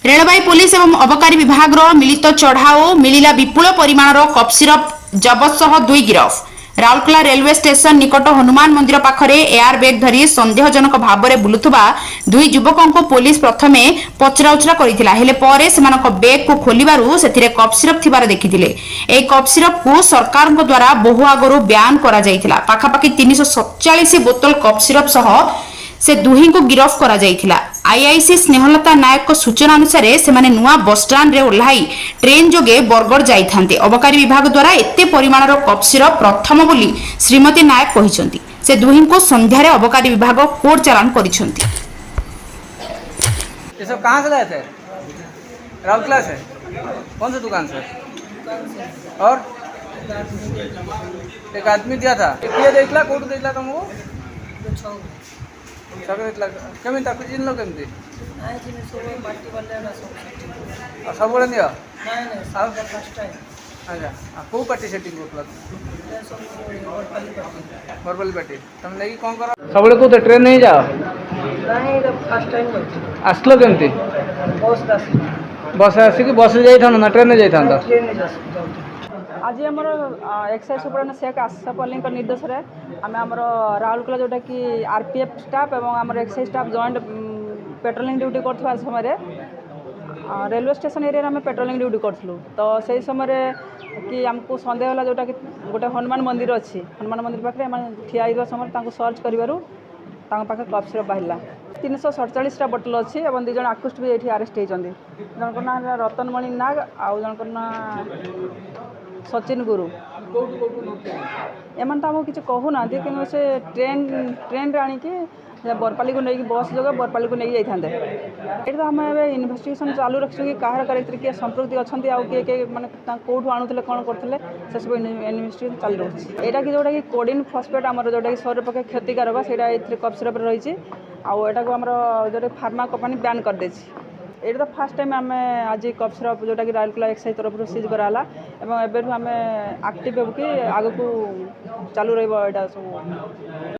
Railway police एवं अबकारी विभाग मिलित चढ़ाओ मिलिला विपुल परिमाणर कफ सिरप जबत सह 2 गिरफ। राउरकेला रेलवे स्टेशन निकट हनुमान मंदिर पाखरे एयर बैग धरी संदेहजनक भाव में बुलुथुबा 2 युवकों को पुलिस प्रथमे पचराउचरा करथिला हेले परे सेमानक बैग को खोलिबारु सेथिरे कफ सिरप थिबार देखिथिले। ए कफ सिरप को सरकार द्वारा बहु आगरु ब्यान करा जायथिला। पाखापाखि 347 बोतल कफ सिरप सह से दुही को गिरफ करा जायथिला। आईआईसी स्नेहलता नायक सूचना अनुसार से नुआ बस स्टाण्ड रे ओह्लाई ट्रेन जोगे बरगढ़ जाइथांते। अबकारी विभाग द्वारा एते परिमाणर कफ सिरप प्रथम बोली श्रीमती नायक कहिसंती। से दुही को संध्यारे अबकारी विभाग कोर्ट चालान करिसंती। ये सब कहाँ से लाए थे? राउरकेला से? कौन सी दुकान से? और एक आदमी दिया था। किए देखला कोर्ट देखला तुमको? केमी ताकू चिन्ह केमती सब नियो अच्छा कौ पार्टी सेटिंग बरपल्ली पार्टी तुम नहीं कौन कर सब कौन ट्रेन नहीं जाओ आसलो केमती बस आसिक बस जाइए ना ट्रेन जाइए आज आम एक्साइज सुपरिटेडेंट शेख आशफ अली निर्देश में आम आम राउरकेला जोटा कि आरपीएफ स्टाफ और आम excise staff joint patrolling duty कर समय रेलवे स्टेशन एरिया में पेट्रोलिंग ड्यूटी करूँ तो से समय कि आमको सन्देह है जोटा कि गोटे हनुमान मंदिर अच्छी हनुमान मंदिर पाखे ठिया समय सर्च कर कफ सिरप बाहर 347 बोतल अच्छी और 2 जन आकुस्ट भी ये आरेस्ट होती जनक ना रतनमणि नाग आउ जनक ना सचिन गुरु एम तो आमको किसी कहूना कि से ट्रेन रे आणिकी बरपाली को लेकिन बस जगह बरपाली को लेकिन जाते ये तो आम इन्वेस्टिगेशन चालू रखी कि कहार कैरेक्टर किए संपृक्ति अच्छा आए किए मैंने कौटू आणुले कौन करते से सब इन्वेस्टिगेशन चालू रही यहाँ कि जोटा कि कोडिन फस्फेट आम जोटा कि शरीर पक्षे क्षतिकारक से कफ सिरप रही आटा को आम जो फार्मा कंपनी बैन कर देछि। ये तो फास्ट टाइम आम आज कफ सिरप जोटा कि राउरकेला एक्साइज तरफ सीज कराला एवं एवं आम आक्टिव हो कि आग को चालू रहा सब।